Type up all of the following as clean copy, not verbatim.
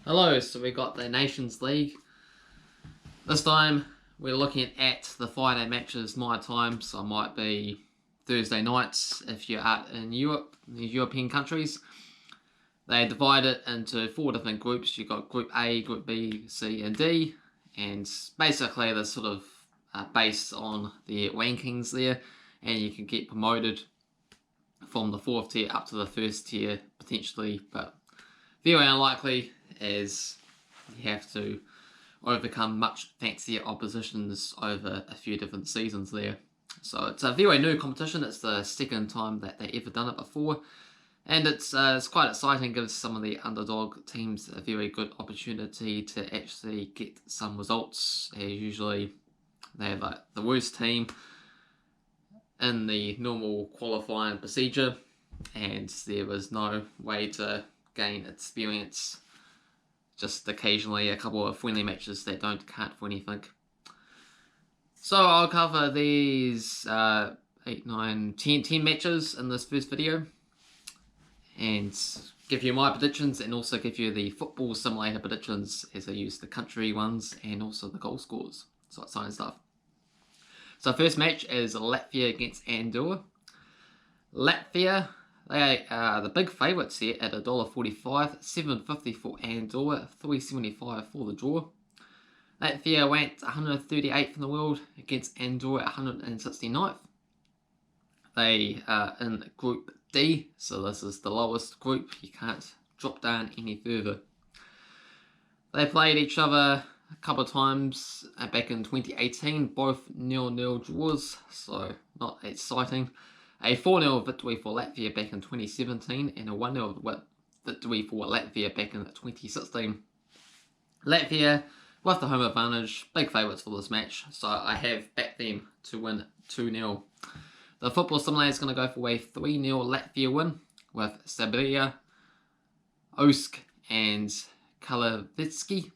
Hello, so we got the Nations League. This time we're looking at the Friday matches my time, so it might be Thursday nights if you're out in Europe, the European countries. They divide it into 4 different groups. You've got Group A, Group B, C and D, and basically they're sort of based on the rankings there, and you can get promoted from the 4th tier up to the 1st tier potentially, but very unlikely as you have to overcome much fancier oppositions over a few different seasons there. So it's a very new competition. It's the second time that they've ever done it before, and it's quite exciting. Gives some of the underdog teams a very good opportunity to actually get some results. Usually they have like the worst team in the normal qualifying procedure, and there was no way to gain experience. Just occasionally a couple of friendly matches that don't count for anything. So I'll cover these 8, 9, 10 matches in this first video, and give you my predictions, and also give you the football simulator predictions as I use the country ones and also the goal scores. So exciting stuff. So first match is Latvia against Andorra. Latvia, they are the big favourites here at $1.45, $7.50 for Andorra, $3.75 for the draw. Latvia ranked 138th in the world against Andorra 169th. They are in Group D, so this is the lowest group. You can't drop down any further. They played each other a couple of times back in 2018, both 0-0 draws, so not exciting. A 4-0 victory for Latvia back in 2017 and a 1-0 victory for Latvia back in 2016. Latvia, with the home advantage, big favourites for this match, so I have backed them to win 2-0. The football simulator is going to go for a 3-0 Latvia win with Serbia, Osk and Kalavitsky.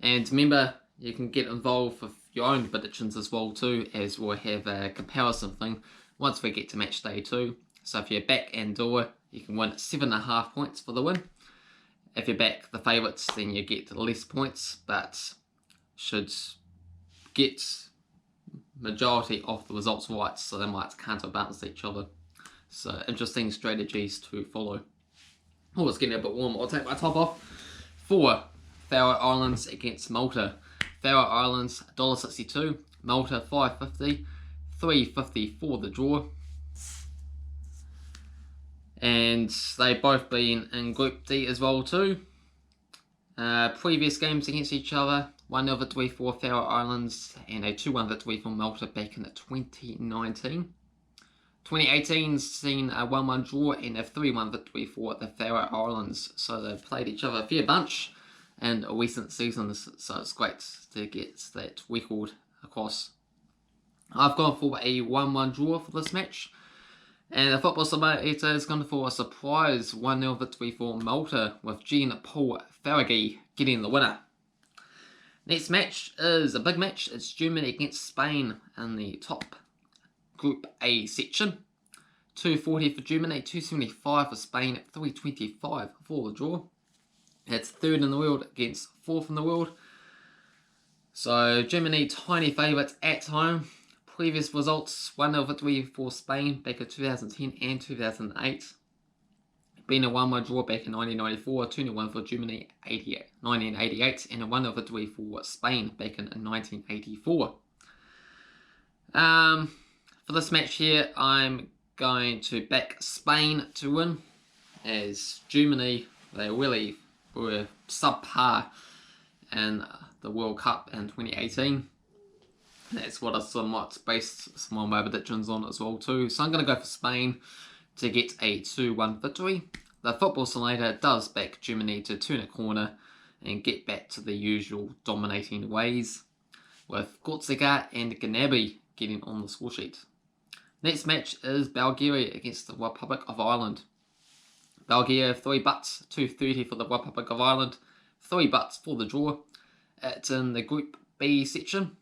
And remember, you can get involved with your own predictions as well too, as we'll have a comparison thing once we get to match day 2. So if you back Andorra, you can win 7.5 points for the win. If you back the favourites, then you get less points, but should get majority of the results right, so they might counterbalance each other. So interesting strategies to follow. Oh, it's getting a bit warm. I'll take my top off. 4, Faroe Islands against Malta. Faroe Islands $1.62, Malta $5.50, $3.50 for the draw. And they've both been in Group D as well too. Previous games against each other, 1-0 victory for Faroe Islands and a 2-1 victory for Malta back in 2019. 2018's seen a 1-1 draw and a 3-1 victory for the Faroe Islands. So they've played each other a fair bunch in recent seasons, so it's great to get that record across. I've gone for a 1-1 draw for this match, and the football simulator is going for a surprise 1-0 victory for Malta with Jean-Paul Faraghi getting the winner. Next match is a big match. It's Germany against Spain in the top Group A section. $2.40 for Germany, $2.75 for Spain, $3.25 for the draw. It's 3rd in the world against 4th in the world. So Germany tiny favourites at home. Previous results, 1-0 victory for Spain back in 2010 and 2008. Been a 1-1 draw back in 1994, 2-1 for Germany 1988, and a 1-0 victory for Spain back in 1984. For this match here, I'm going to back Spain to win, as Germany, they really were subpar in the World Cup in 2018. That's what I somewhat based some of my predictions on as well too. So I'm going to go for Spain to get a 2-1 victory. The football simulator does back Germany to turn a corner and get back to the usual dominating ways, with Gortziga and Gnabry getting on the score sheet. Next match is Bulgaria against the Republic of Ireland. Bulgaria $3, $2.30 for the Republic of Ireland, $3 for the draw. It's in the Group B section.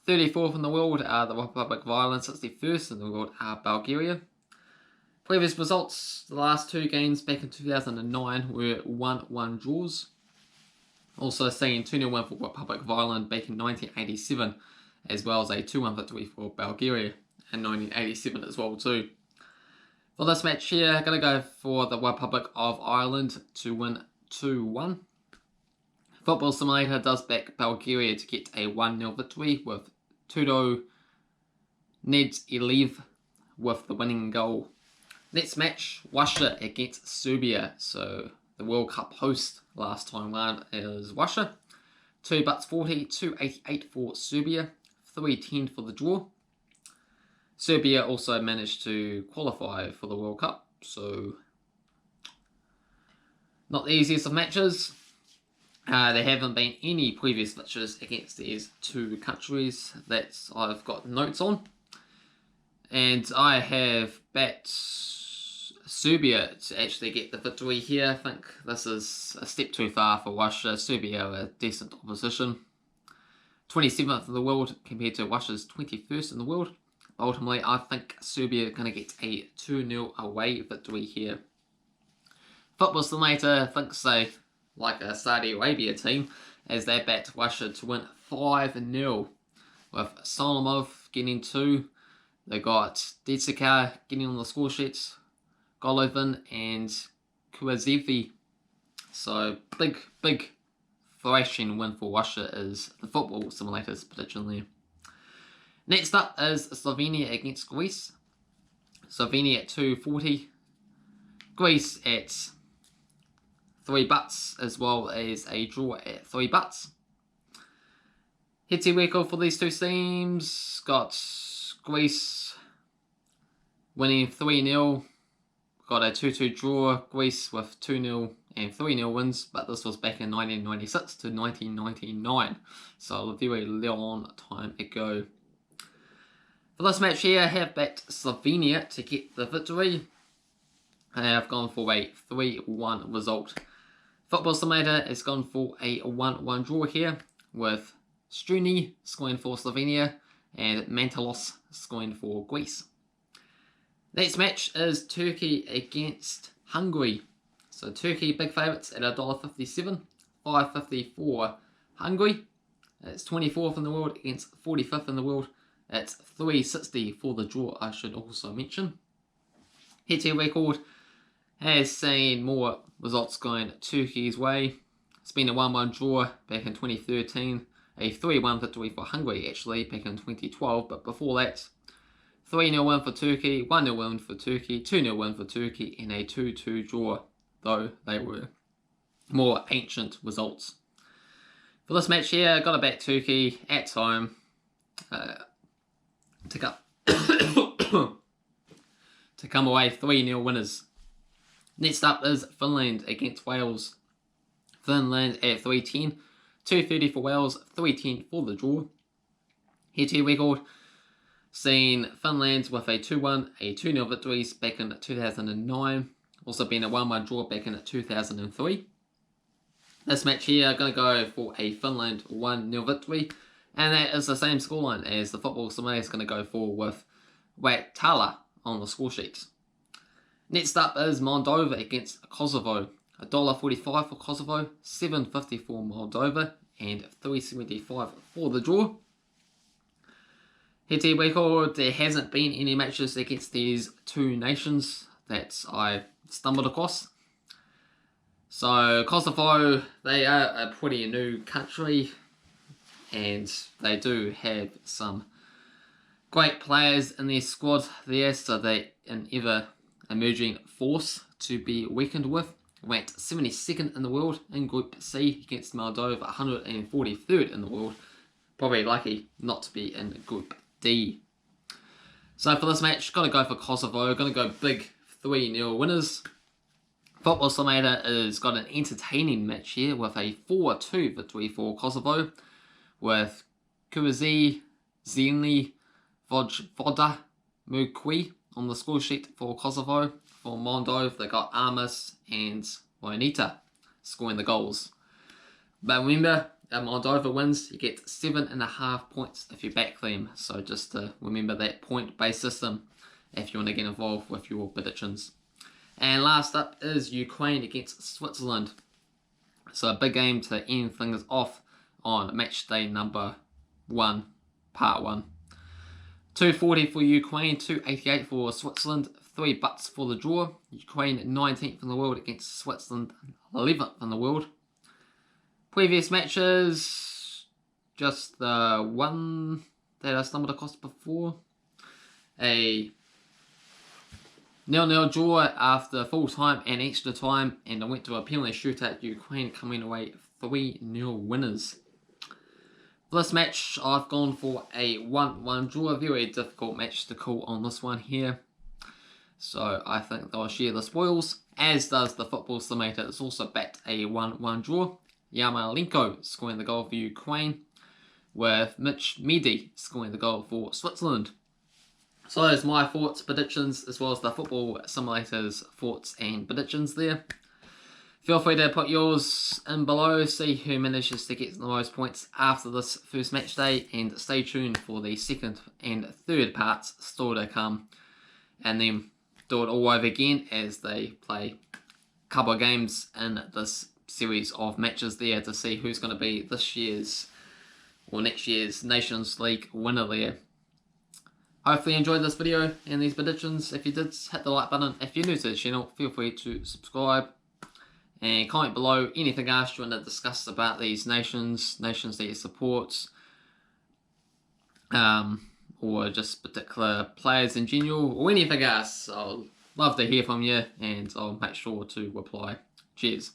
34th in the world are the Republic of Ireland, 61st in the world are Bulgaria. Previous results, the last 2 games back in 2009 were 1-1 draws. Also seeing 2-0 win for Republic of Ireland back in 1987, as well as a 2-1 victory for Bulgaria in 1987 as well too. For this match here, I'm going to go for the Republic of Ireland to win 2-1. Football Simulator does back Bulgaria to get a 1-0 victory with Tudo Nedelev with the winning goal. Next match, Russia against Serbia. So the World Cup host last time round is Russia. 2.40, 2.88 for Serbia, 3.10 for the draw. Serbia also managed to qualify for the World Cup, so not the easiest of matches. There haven't been any previous matches against these 2 countries that I've got notes on. And I have bet Serbia to actually get the victory here. I think this is a step too far for Russia. Serbia are a decent opposition. 27th in the world compared to Russia's 21st in the world. Ultimately, I think Serbia are going to get a 2-0 away victory here. Football Simulator thinks they like a Saudi Arabia team as they bet Russia to win 5-0 with Solomov getting 2. They got Detsika getting on the score sheets, Golovin and Kuazevi. So big thrashing win for Russia is the Football Simulator's prediction there. Next up is Slovenia against Greece. Slovenia at 2.40. Greece at 3 butts, as well as a draw at 3 butts. Head-to-head record for these 2 teams. Got Greece winning 3-0. Got a 2-2 draw. Greece with 2-0 and 3-0 wins, but this was back in 1996 to 1999. So a very long time ago. For this match here, I have backed Slovenia to get the victory. I have gone for a 3-1 result. Football Simulator has gone for a 1-1 draw here, with Struni scoring for Slovenia and Mantalos scoring for Greece. Next match is Turkey against Hungary. So Turkey big favourites at $1.57, $5.50 for Hungary. It's 24th in the world against 45th in the world. It's $3.60 for the draw, I should also mention. Head-to-head record has seen more results going Turkey's way. It's been a 1-1 draw back in 2013, a 3-1 victory for Hungary actually back in 2012, but before that, 3-0 win for Turkey, 1-0 win for Turkey, 2-0 win for Turkey, and a 2-2 draw, though they were more ancient results. For this match here, I got to back Turkey at home to come away 3-0 winners. Next up is Finland against Wales. Finland at 3.10, 2.30 for Wales, 3.10 for the draw. Head-to-head record, seen Finland with a 2-1, a 2-0 victories back in 2009. Also been a 1-1 draw back in 2003. This match here, I'm going to go for a Finland 1-0 victory. And that is the same scoreline as the Football Simulator is going to go for with Waitala on the score sheet. Next up is Mondova against Kosovo. $1.45 for Kosovo, $7.50 for Moldova, and $3.75 for the draw. Head-to-head record, there hasn't been any matches against these 2 nations that I stumbled across. So Kosovo, they are a pretty new country, and they do have some great players in their squad there, so they're an ever-emerging force to be reckoned with. Ranked 72nd in the world in Group C against Moldova, 143rd in the world. Probably lucky not to be in Group D. So for this match, got to go for Kosovo. Going to go big 3-0 winners. Football Simulator has got an entertaining match here with a 4-2 victory for Kosovo, with Kuazi, Zenli, Voda, Mukwi on the score sheet for Kosovo. For Mondova, they got Armas and Monita scoring the goals. But remember, if Moldova wins, you get 7.5 points if you back them. So just to remember that point-based system. if you want to get involved with your predictions. And last up is Ukraine against Switzerland. So a big game to end things off on match day number 1, part 1. 240 for Ukraine, 288 for Switzerland, 3 butts for the draw. Ukraine 19th in the world against Switzerland 11th in the world. Previous matches, just the one that I stumbled across before. A 0-0 draw after full time and extra time, and it went to a penalty shootout. Ukraine coming away 3-0 winners. For this match, I've gone for a 1-1 draw. A very difficult match to call on this one here. So I think they'll share the spoils, as does the football estimator. It's also backed a 1-1 draw. Yarmolenko scoring the goal for Ukraine, with Mitch Medi scoring the goal for Switzerland. So there's my thoughts, predictions, as well as the football simulator's thoughts and predictions there. Feel free to put yours in below, see who manages to get the most points after this first match day, and stay tuned for the second and third parts still to come, and then do it all over again as they play a couple of games in this series of matches there to see who's going to be this year's or next year's Nations League winner there. Hopefully you enjoyed this video and these predictions. If you did, hit the like button. If you're new to the channel, feel free to subscribe. And comment below anything else you want to discuss about these nations that you support, or just particular players in general, or anything else. I'll love to hear from you, and I'll make sure to reply. Cheers.